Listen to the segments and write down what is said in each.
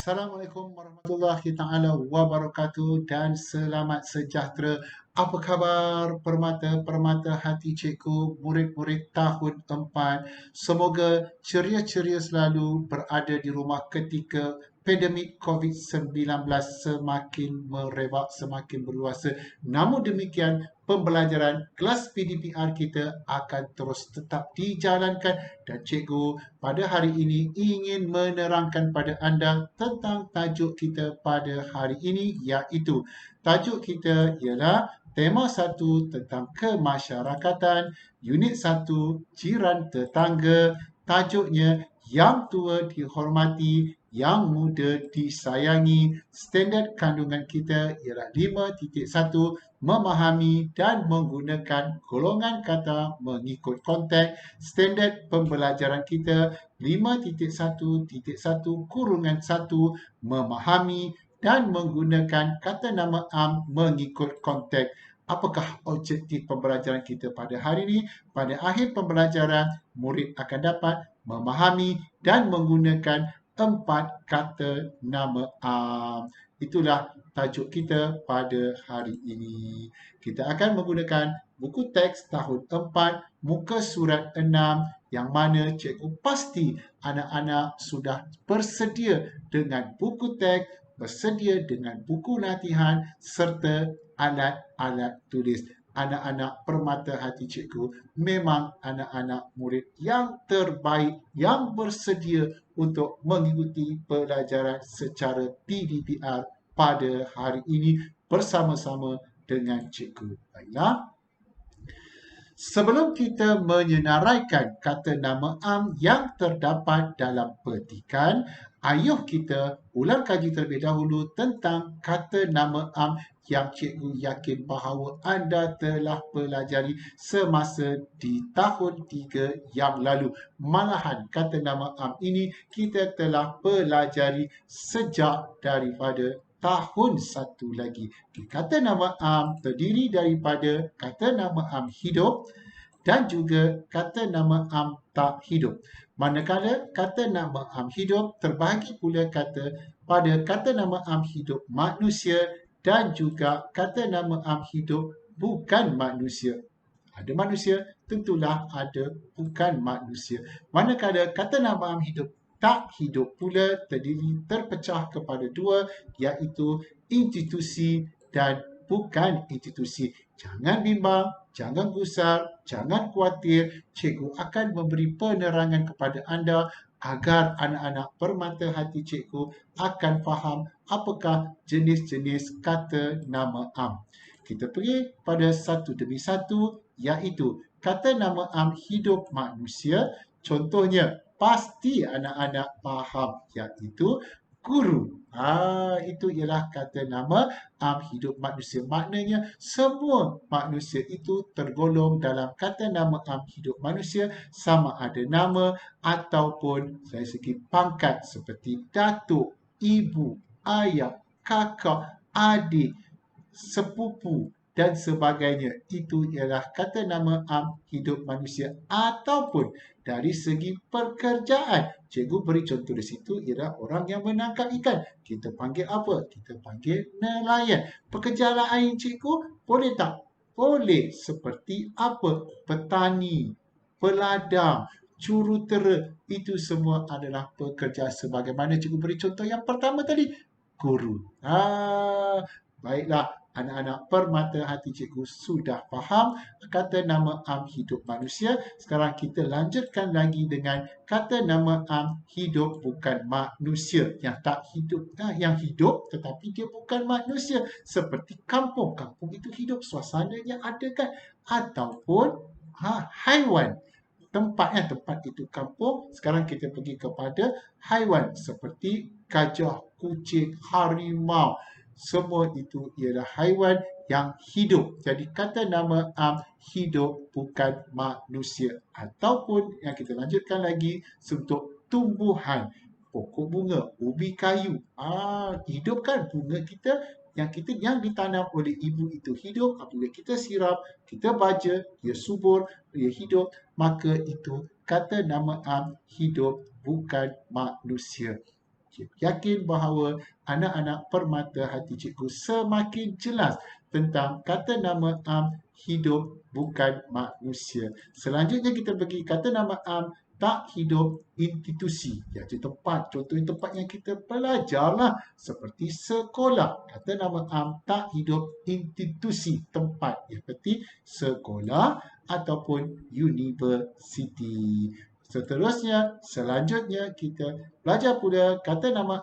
Assalamualaikum warahmatullahi taala wabarakatuh dan selamat sejahtera. Apa khabar permata-permata hati cikgu, murid-murid tahun 4? Semoga ceria-ceria selalu berada di rumah ketika pandemik COVID-19 semakin merebak, semakin berluasa. Namun demikian, pembelajaran kelas PDPR kita akan terus tetap dijalankan dan cikgu pada hari ini ingin menerangkan pada anda tentang tajuk kita pada hari ini, iaitu tajuk kita ialah tema 1 tentang kemasyarakatan, unit 1 jiran tetangga. Tajuknya yang tua dihormati, yang muda disayangi. Standard kandungan kita ialah 5.1, memahami dan menggunakan golongan kata mengikut konteks. Standard pembelajaran kita 5.1.1 memahami dan menggunakan kata nama am mengikut konteks. Apakah objektif pembelajaran kita pada hari ini? Pada akhir pembelajaran, murid akan dapat memahami dan menggunakan 4 kata nama am. Itulah tajuk kita pada hari ini. Kita akan menggunakan buku teks tahun 4, muka surat 6, yang mana cikgu pasti anak-anak sudah bersedia dengan buku teks, bersedia dengan buku latihan serta alat-alat tulis. Anak-anak permata hati cikgu memang anak-anak murid yang terbaik yang bersedia untuk mengikuti pelajaran secara PDPR pada hari ini bersama-sama dengan cikgu. Baiklah. Sebelum kita menyenaraikan kata nama am yang terdapat dalam petikan, ayuh kita ulang kaji terlebih dahulu tentang kata nama am yang cikgu yakin bahawa anda telah pelajari semasa di tahun 3 yang lalu. Malahan kata nama am ini kita telah pelajari sejak daripada tahun 1 lagi. Kata nama am terdiri daripada kata nama am hidup dan juga kata nama am tak hidup. Manakala kata nama am hidup terbahagi pula pada kata nama am hidup manusia dan juga kata nama am hidup bukan manusia. Ada manusia, tentulah ada bukan manusia. Manakala kata nama am hidup tak hidup pula terpecah kepada 2, iaitu institusi dan bukan institusi. Jangan bimbang, jangan gusar, jangan khawatir. Cikgu akan memberi penerangan kepada anda agar anak-anak permata hati cikgu akan faham apakah jenis-jenis kata nama am. Kita pergi pada satu demi satu, iaitu kata nama am hidup manusia. Contohnya, pasti anak-anak faham, iaitu guru. Itu ialah kata nama am hidup manusia. Maknanya semua manusia itu tergolong dalam kata nama am hidup manusia, sama ada nama ataupun dari segi pangkat seperti datuk, ibu, ayah, kakak, adik, sepupu dan sebagainya. Itu ialah kata nama am hidup manusia. Ataupun dari segi pekerjaan, cikgu beri contoh di situ ialah orang yang menangkap ikan. Kita panggil apa? Kita panggil nelayan. Pekerjaan lain cikgu boleh tak? Boleh. Seperti apa? Petani, peladang, jurutera. Itu semua adalah pekerjaan sebagaimana cikgu beri contoh yang pertama tadi. Guru. Baiklah, anak-anak permata hati cikgu sudah faham kata nama am hidup manusia. Sekarang kita lanjutkan lagi dengan kata nama am hidup bukan manusia. Yang tak hidup, yang hidup tetapi dia bukan manusia. Seperti kampung. Kampung itu hidup, suasananya ada kan? Ataupun haiwan. Tempat itu kampung. Sekarang kita pergi kepada haiwan seperti gajah, kucing, harimau. Semua itu ialah haiwan yang hidup. Jadi kata nama am hidup bukan manusia. Ataupun yang kita lanjutkan lagi untuk tumbuhan. Pokok bunga, ubi kayu. Hidup kan bunga kita yang ditanam oleh ibu itu hidup. Apabila kita siram, kita baja, ia subur, ia hidup, maka itu kata nama am hidup bukan manusia. Cikgu yakin bahawa anak-anak permata hati cikgu semakin jelas tentang kata nama hidup bukan manusia. Selanjutnya kita pergi kata nama tak hidup institusi, iaitu tempat. Contohnya tempat yang kita belajarlah seperti sekolah. Kata nama tak hidup institusi, tempat, seperti sekolah ataupun universiti. Selanjutnya kita belajar pula kata nama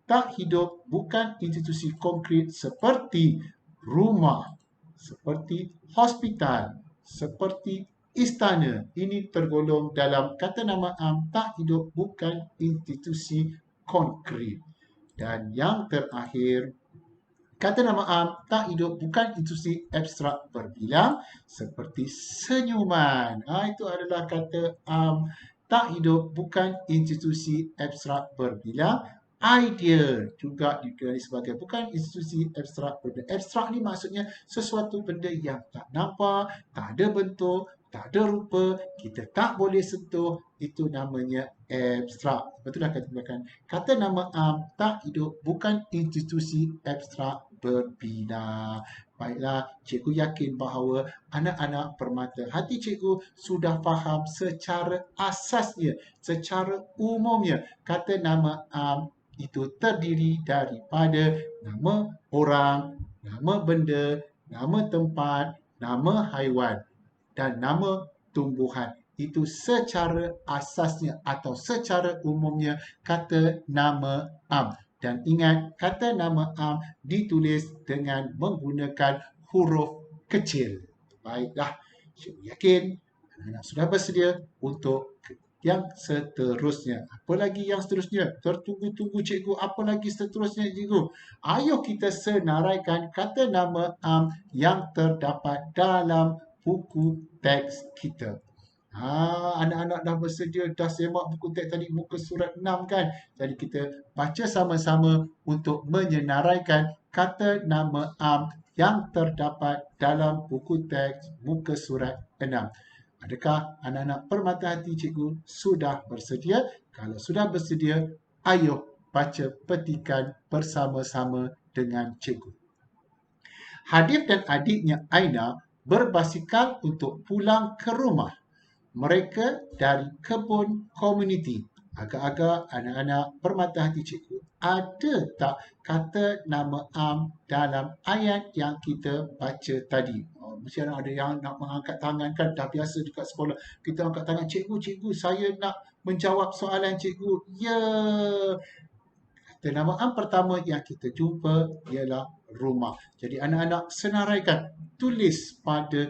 tak hidup bukan institusi konkret seperti rumah, seperti hospital, seperti istana. Ini tergolong dalam kata nama tak hidup bukan institusi konkret. Dan yang terakhir, kata nama tak hidup bukan institusi abstrak berbilang seperti senyuman. Itu adalah kata tak hidup bukan institusi abstrak berbilang. Idea juga dikenali sebagai bukan institusi abstrak berbilang. Abstrak ni maksudnya sesuatu benda yang tak nampak, tak ada bentuk, tak ada rupa, kita tak boleh sentuh, itu namanya abstrak. Betullah kata nama tak hidup bukan institusi abstrak berbina. Baiklah, cikgu yakin bahawa anak-anak permata hati cikgu sudah faham secara asasnya, secara umumnya, kata nama itu terdiri daripada nama orang, nama benda, nama tempat, nama haiwan dan nama tumbuhan. Itu secara asasnya atau secara umumnya kata nama Dan ingat, kata nama ditulis dengan menggunakan huruf kecil. Baiklah, saya yakin anak-anak sudah bersedia untuk yang seterusnya. Apa lagi yang seterusnya? Tertunggu-tunggu cikgu, apa lagi seterusnya cikgu? Ayo kita senaraikan kata nama yang terdapat dalam buku teks kita. Anak-anak dah bersedia, dah semak buku teks tadi, muka surat 6 kan? Jadi kita baca sama-sama untuk menyenaraikan kata nama yang terdapat dalam buku teks muka surat 6. Adakah anak-anak permata hati cikgu sudah bersedia? Kalau sudah bersedia, ayo baca petikan bersama-sama dengan cikgu. Hadif dan adiknya Aina berbasikal untuk pulang ke rumah. Mereka dari kebun komuniti. Agak-agak anak-anak permata hati cikgu, ada tak kata nama dalam ayat yang kita baca tadi? Mesti ada yang nak mengangkat tangan kan, dah biasa dekat sekolah. Kita angkat tangan, cikgu, saya nak menjawab soalan cikgu. Ya. Kata nama pertama yang kita jumpa ialah rumah. Jadi anak-anak senaraikan, tulis pada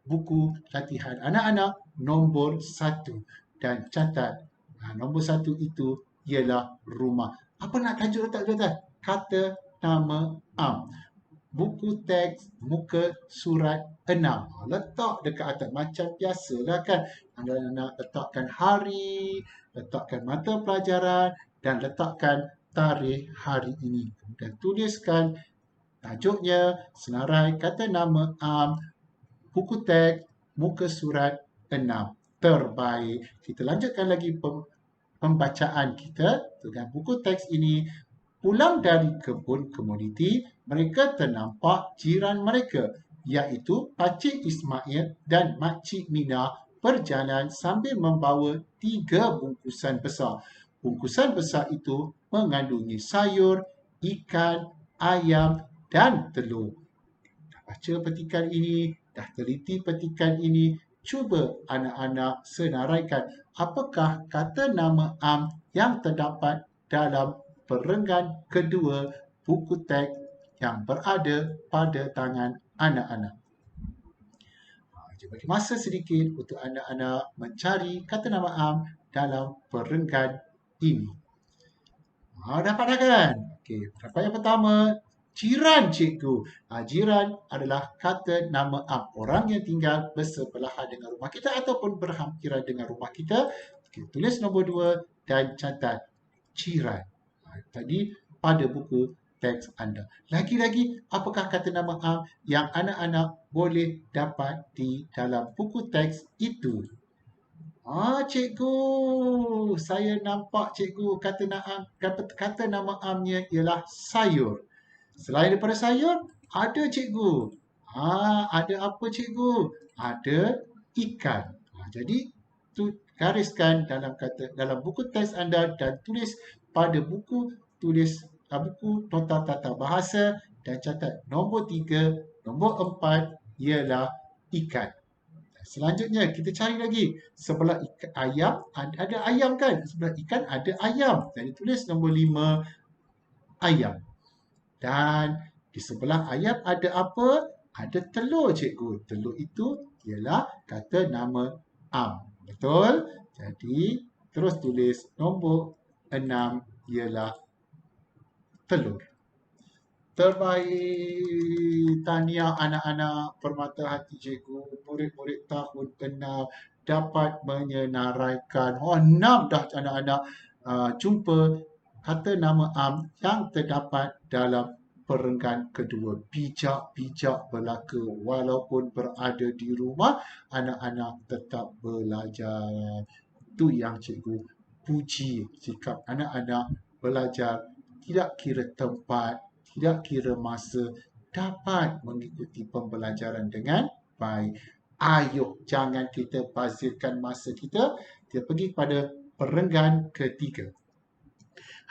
buku latihan anak-anak nombor 1 dan catat nombor 1 itu ialah rumah. Apa nak tajuk letak? Kata nama buku teks muka surat 6. Letak dekat atas macam biasalah kan. Anak-anak letakkan hari, letakkan mata pelajaran dan letakkan tarikh hari ini. Kemudian tuliskan tajuknya, senarai kata nama buku teks muka surat 6. Terbaik. Kita lanjutkan lagi pembacaan kita dengan buku teks ini. Pulang dari kebun komuniti, mereka ternampak jiran mereka, iaitu Pakcik Ismail dan Makcik Mina berjalan sambil membawa 3 bungkusan besar. Bungkusan besar itu mengandungi sayur, ikan, ayam dan telur. Dah baca petikan ini, dah teliti petikan ini, cuba anak-anak senaraikan apakah kata nama yang terdapat dalam perenggan kedua buku teks yang berada pada tangan anak-anak. Beri masa sedikit untuk anak-anak mencari kata nama dalam perenggan ini. Dapat dah kan? Okey, dapat yang pertama, jiran cikgu. Jiran adalah kata nama orang yang tinggal bersebelahan dengan rumah kita ataupun berhampiran dengan rumah kita. Okay, tulis nombor 2 dan catat jiran. Tadi pada buku teks anda. Lagi-lagi, apakah kata nama yang anak-anak boleh dapat di dalam buku teks itu? Cikgu, saya nampak cikgu kata nama amnya ialah sayur. Selain daripada sayur, ada cikgu. Ada apa cikgu? Ada ikan. Jadi tu gariskan dalam buku teks anda dan tulis pada buku nota tata bahasa dan catat nombor 3, nombor 4 ialah ikan. Selanjutnya kita cari lagi. Sebelah ayam ada ayam kan? Sebelah ikan ada ayam. Jadi tulis nombor 5 ayam. Dan di sebelah ayam ada apa? Ada telur cikgu. Telur itu ialah kata nama am. Betul? Jadi terus tulis nombor 6 ialah telur. Terbaik. Tahniah anak-anak Permata Hati Cikgu. Murid-murid tahun 6 dapat menyenaraikan. 6 dah anak-anak jumpa kata nama am yang terdapat dalam perenggan kedua. Bijak-bijak belaka. Walaupun berada di rumah, anak-anak tetap belajar. Itu yang cikgu puji sikap anak-anak belajar. Tidak kira tempat, tidak kira masa, dapat mengikuti pembelajaran dengan baik. Ayuh, jangan kita bazirkan masa kita. Kita pergi pada perenggan ketiga.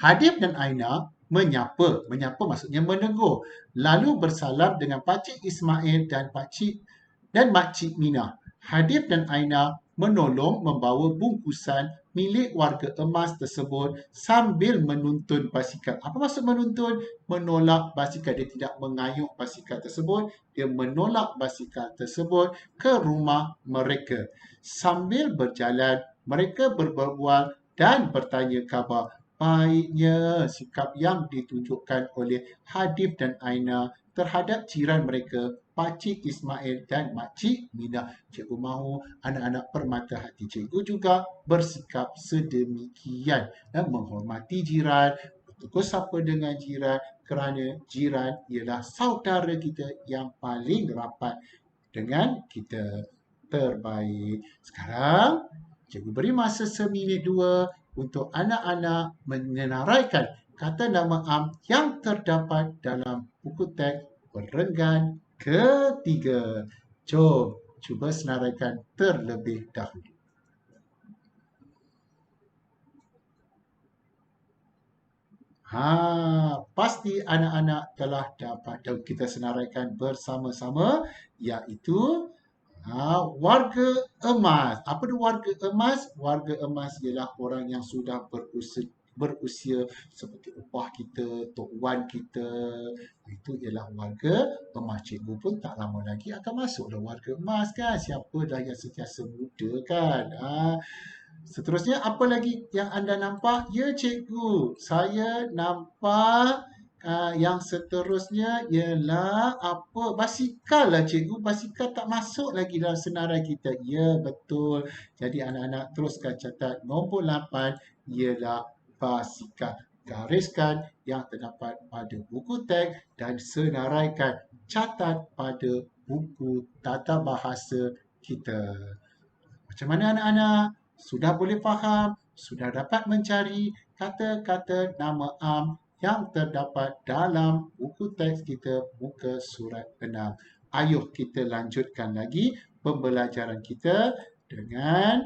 Hadif dan Aina menyapa. Menyapa maksudnya menegur. Lalu bersalam dengan Pakcik Ismail dan Makcik Mina. Hadif dan Aina menolong membawa bungkusan milik warga emas tersebut sambil menuntun basikal. Apa maksud menuntun? Menolak basikal. Dia tidak mengayuh basikal tersebut. Dia menolak basikal tersebut ke rumah mereka. Sambil berjalan, mereka berbual dan bertanya khabar. Baiknya sikap yang ditunjukkan oleh Hadif dan Aina terhadap jiran mereka, Pakcik Ismail dan Makcik Mina. Cikgu mahu anak-anak Permata Hati Cikgu juga bersikap sedemikian dan menghormati jiran, bertegur sapa dengan jiran kerana jiran ialah saudara kita yang paling rapat dengan kita. Terbaik. Sekarang, cikgu beri masa seminit 2 untuk anak-anak menyenaraikan kata nama am yang terdapat dalam buku teks perenggan ketiga. Jom cuba senaraikan terlebih dahulu. Pasti anak-anak telah dapat dan kita senaraikan bersama-sama, iaitu warga emas. Apa itu warga emas? Warga emas ialah orang yang sudah berusia seperti opah kita, tok wan kita. Itu ialah warga emas. Cikgu pun tak lama lagi akan masuk dalam warga emas kan. Siapa dah yang sentiasa muda kan. Seterusnya apa lagi yang anda nampak? Ya cikgu, saya nampak yang seterusnya ialah apa? Basikal lah cikgu. Basikal tak masuk lagi dalam senarai kita. Ya betul. Jadi anak-anak teruskan catat nombor 8 ialah basikal. Gariskan yang terdapat pada buku teks dan senaraikan. Catat pada buku tata bahasa kita. Macam mana anak-anak? Sudah boleh faham? Sudah dapat mencari kata-kata nama am yang terdapat dalam buku teks kita muka surat 6. Ayuh kita lanjutkan lagi pembelajaran kita dengan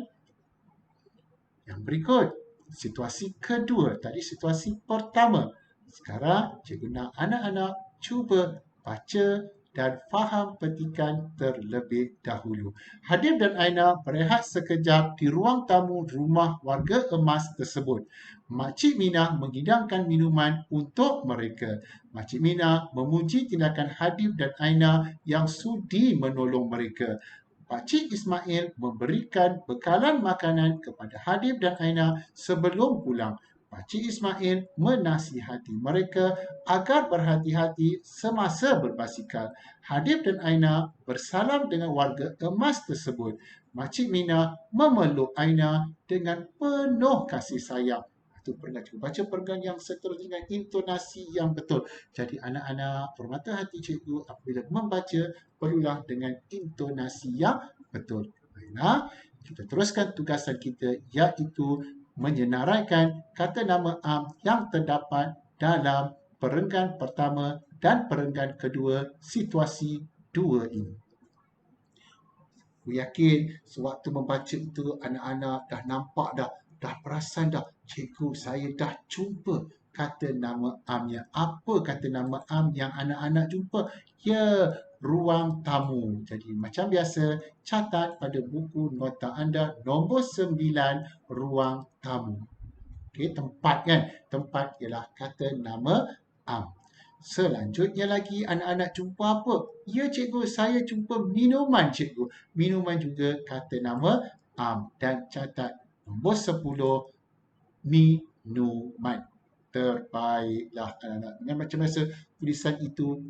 yang berikut. Situasi kedua. Tadi situasi pertama. Sekarang cikgu nak anak-anak cuba baca dan faham petikan terlebih dahulu. Hadif dan Aina berehat sekejap di ruang tamu rumah warga emas tersebut. Makcik Mina menghidangkan minuman untuk mereka. Makcik Mina memuji tindakan Hadif dan Aina yang sudi menolong mereka. Pakcik Ismail memberikan bekalan makanan kepada Hadif dan Aina sebelum pulang. Pakcik Ismail menasihati mereka agar berhati-hati semasa berbasikal. Hadif dan Aina bersalam dengan warga emas tersebut. Makcik Mina memeluk Aina dengan penuh kasih sayang. Itu pernah cikgu baca perenggan yang seterusnya dengan intonasi yang betul. Jadi anak-anak Permata Hati Cikgu apabila membaca perlulah dengan intonasi yang betul. Aina, Kita teruskan tugasan kita iaitu menyenaraikan kata nama am yang terdapat dalam perenggan pertama dan perenggan kedua situasi dua ini. Aku yakin sewaktu membaca itu anak-anak dah nampak dah perasan dah. Cikgu, saya dah jumpa kata nama amnya. Apa kata nama am yang anak-anak jumpa? Ya, ruang tamu. Jadi macam biasa, catat pada buku nota anda nombor 9, ruang tamu. Okey, tempat kan? Tempat ialah kata nama am. Selanjutnya lagi anak-anak jumpa apa? Ya cikgu, saya jumpa minuman cikgu. Minuman juga kata nama am. Dan catat nombor 10, minuman. Terbaiklah anak-anak. Dengan macam biasa tulisan itu,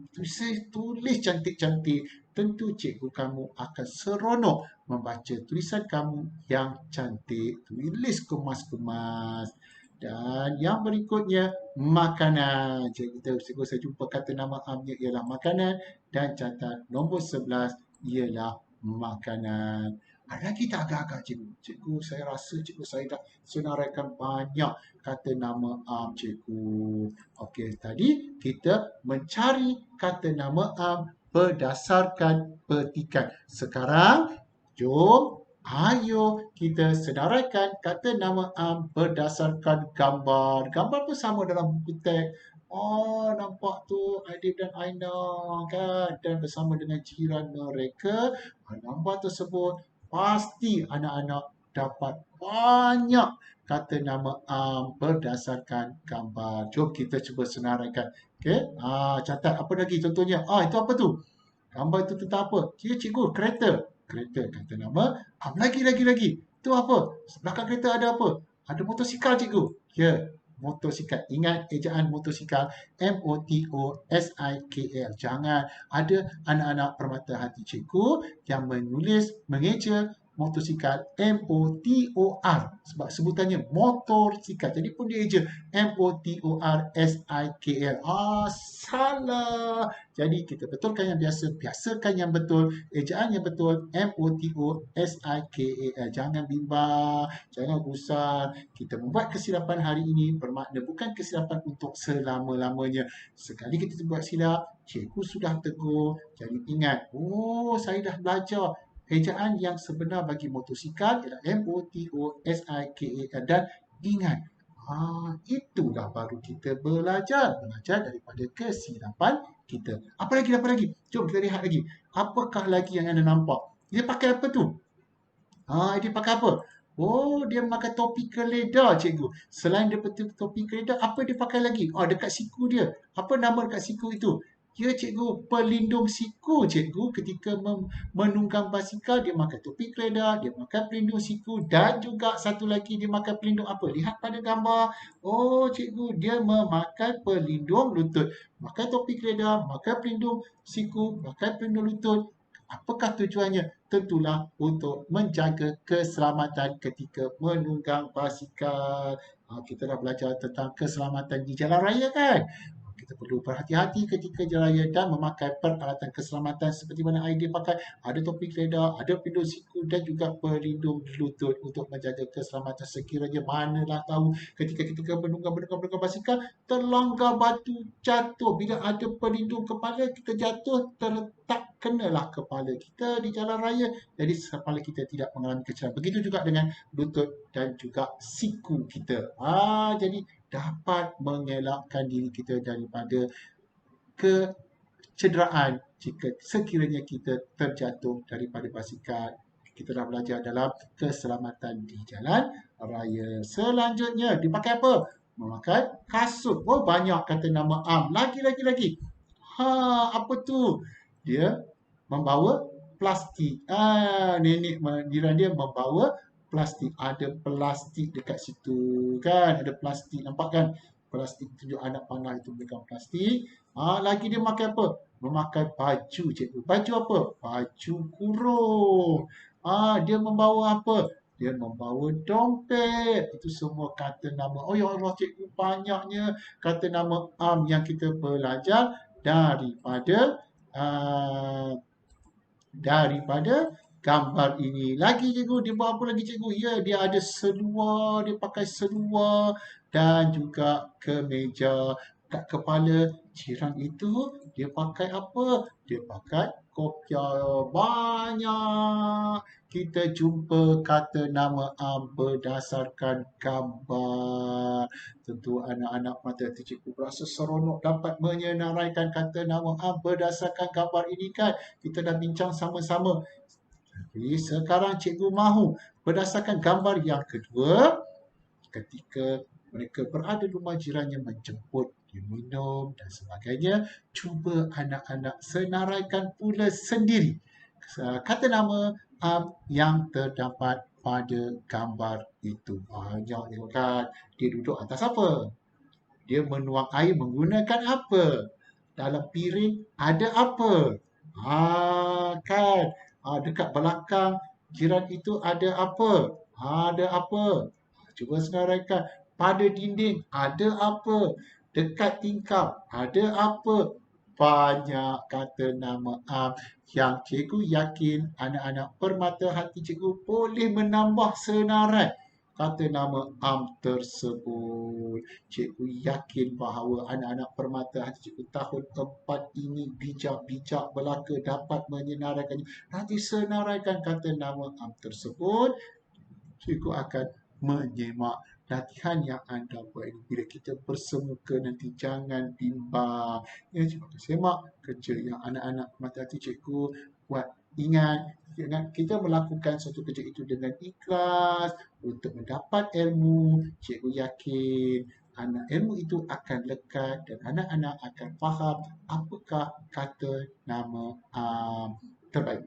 tulis cantik-cantik. Tentu cikgu kamu akan seronok membaca tulisan kamu yang cantik. Tulis kemas-kemas. Dan yang berikutnya, makanan. Cikgu saya jumpa kata nama amnya ialah makanan. Dan catat nombor 11 ialah makanan. Ada lagi tak agak-agak cikgu? Cikgu, saya rasa cikgu saya dah senaraikan banyak kata nama am cikgu. Okey, tadi kita mencari kata nama am berdasarkan petikan. Sekarang, jom, ayo kita senaraikan kata nama am berdasarkan gambar. Gambar pun sama dalam buku teks. Oh, nampak tu Aidil dan Aina kan? Dan bersama dengan jiran mereka, gambar tersebut pasti anak-anak dapat banyak kata nama berdasarkan gambar. Jom kita cuba senaraikan. Okey, catat apa lagi contohnya? Itu apa tu? Gambar itu tentang apa? Ya cikgu, kereta. Kereta kata nama lagi. Itu apa? Belakang kereta ada apa? Ada motosikal cikgu. Ya, motosikal. Ingat ejaan motosikal, motosikal. Jangan ada anak-anak permata hati cikgu yang menulis, mengeja motosikal motor, sebab sebutannya motorsikal. Jadi pun dia eja motorsikal. Salah. Jadi kita betulkan yang biasa, biasakan yang betul, ejaan yang betul, motorsikal. Jangan bimbang, jangan gusar. Kita membuat kesilapan hari ini bermakna bukan kesilapan untuk selama-lamanya. Sekali kita buat silap, cikgu sudah tegur. Jadi ingat, saya dah belajar. Ejaan yang sebenar bagi motosikal ialah motosikal. Dan ingat, itulah baru kita belajar daripada kesilapan kita. Apa lagi? Jom kita lihat lagi. Apakah lagi yang anda nampak? Dia pakai apa tu? Dia pakai apa? Oh, dia memakai topi keledar, cikgu. Selain dia pakai topi keledar, apa dia pakai lagi? Dekat siku dia. Apa nama dekat siku itu? Ya, cikgu, pelindung siku, cikgu. Ketika menunggang basikal, dia pakai topi keledar, dia pakai pelindung siku, dan juga satu lagi dia pakai pelindung apa? Lihat pada gambar. Oh, cikgu, dia memakai pelindung lutut. Pakai topi keledar, pakai pelindung siku, pakai pelindung lutut. Apakah tujuannya? Tentulah untuk menjaga keselamatan ketika menunggang basikal. Kita dah belajar tentang keselamatan di jalan raya kan? Kita perlu berhati-hati ketika jalan raya dan memakai peralatan keselamatan seperti mana Aidil pakai. Ada topi keledar, ada pelindung siku dan juga pelindung lutut untuk menjaga keselamatan. Sekiranya manalah tahu ketika menunggang basikal, terlanggar batu, jatuh. Bila ada pelindung kepala, kita jatuh, terletak, kenalah kepala kita di jalan raya. Jadi kepala kita tidak mengalami kecelakaan. Begitu juga dengan lutut dan juga siku kita. Jadi dapat mengelakkan diri kita daripada kecederaan jika sekiranya kita terjatuh daripada basikal. Kita dah belajar dalam keselamatan di jalan raya. Selanjutnya, dipakai apa? Memakai kasut. Banyak kata nama am. Lagi. Apa tu? Dia membawa plastik. Nenek jiran dia membawa plastik. Ada plastik dekat situ kan? Ada plastik, nampak kan? Plastik tunjuk anak panah itu memegang plastik. Lagi dia memakai apa? Memakai baju, cikgu. Baju apa? Baju kurung. Dia membawa apa? Dia membawa dompet. Itu semua kata nama. Oh ya Allah, cikgu, banyaknya kata nama am yang kita belajar daripada gambar ini. Lagi cikgu, dia buat apa lagi cikgu? Ya, dia ada seluar, dia pakai seluar dan juga kemeja. Kat kepala jiran itu, dia pakai apa? Dia pakai kopiah. Banyak kita jumpa kata nama berdasarkan gambar. Tentu anak-anak mata hati cikgu berasa seronok dapat menyenaraikan kata nama berdasarkan gambar ini kan. Kita dah bincang sama-sama. Jadi sekarang cikgu mahu berdasarkan gambar yang kedua, ketika mereka berada di rumah jirannya menjemput, dia minum dan sebagainya, cuba anak-anak senaraikan pula sendiri kata nama yang terdapat pada gambar itu. Banyak tengok kan, dia duduk atas apa? Dia menuang air menggunakan apa? Dalam piring ada apa? Kan. Dekat belakang jiran itu ada apa? Ada apa? Cuba senaraikan. Pada dinding ada apa? Dekat tingkap ada apa? Banyak kata nama yang cikgu yakin anak-anak permata hati cikgu boleh menambah senarai kata nama tersebut. Cikgu yakin bahawa anak-anak permata hati cikgu tahun 4 ini bijak-bijak belaka dapat menyenaraikannya. Nanti senaraikan kata nama tersebut, cikgu akan menyemak latihan yang anda buat ini. Bila kita bersemuka nanti jangan bimbang. Ya, cikgu akan semak kerja yang anak-anak mata hati cikgu buat. Ingat, kita melakukan suatu kerja itu dengan ikhlas untuk mendapat ilmu. Cikgu yakin ilmu itu akan lekat dan anak-anak akan faham apakah kata nama terbaik.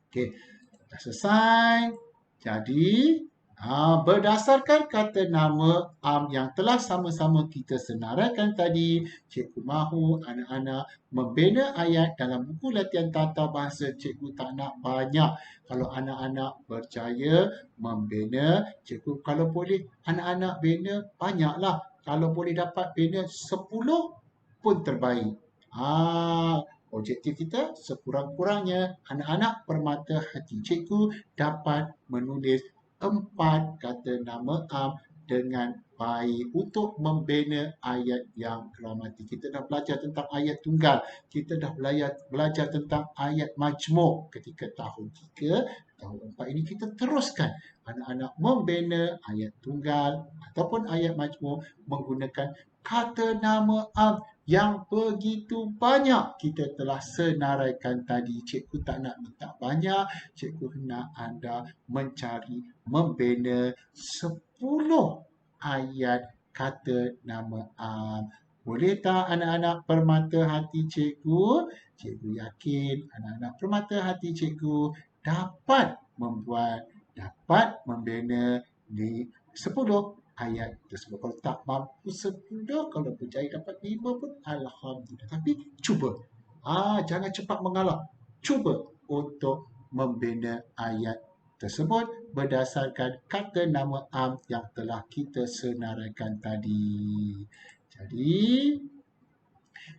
Okey, dah selesai. Jadi, berdasarkan kata nama yang telah sama-sama kita senaraikan tadi, cikgu mahu anak-anak membina ayat dalam buku latihan tata bahasa. Cikgu tak nak banyak. Kalau anak-anak berjaya membina, cikgu kalau boleh anak-anak bina banyaklah. Kalau boleh dapat bina 10 pun terbaik. Objektif kita sekurang-kurangnya anak-anak permata hati cikgu dapat menulis 4 kata nama dengan baik untuk membina ayat yang keramati. Kita dah belajar tentang ayat tunggal. Kita dah belajar tentang ayat majmuk ketika tahun 3. Tahun 4 ini kita teruskan anak-anak membina ayat tunggal ataupun ayat majmuk menggunakan kata nama yang begitu banyak kita telah senaraikan tadi. Cikgu tak nak minta banyak, cikgu nak anda mencari, membina 10 ayat kata nama Boleh tak anak-anak permata hati cikgu? Cikgu yakin anak-anak permata hati cikgu dapat membina di 10 ayat tersebut. Kalau tak mampu 10, kalau berjaya dapat 5 pun alhamdulillah. Tapi cuba. Jangan cepat mengalah. Cuba untuk membina ayat tersebut berdasarkan kata nama yang telah kita senaraikan tadi. Jadi,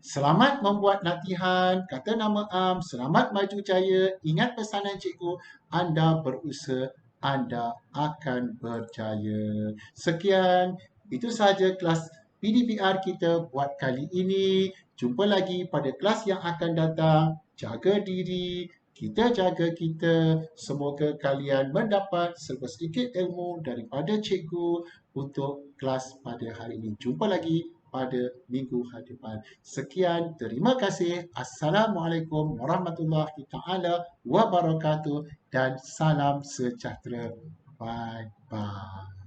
selamat membuat latihan kata nama selamat maju jaya. Ingat pesanan cikgu, anda berusaha, anda akan berjaya. Sekian, itu sahaja kelas PDPR kita buat kali ini. Jumpa lagi pada kelas yang akan datang. Jaga diri, kita jaga kita. Semoga kalian mendapat sedikit ilmu daripada cikgu untuk kelas pada hari ini. Jumpa lagi pada minggu hadapan. Sekian, terima kasih. Assalamualaikum warahmatullahi taala wabarakatuh dan salam sejahtera. Bye bye.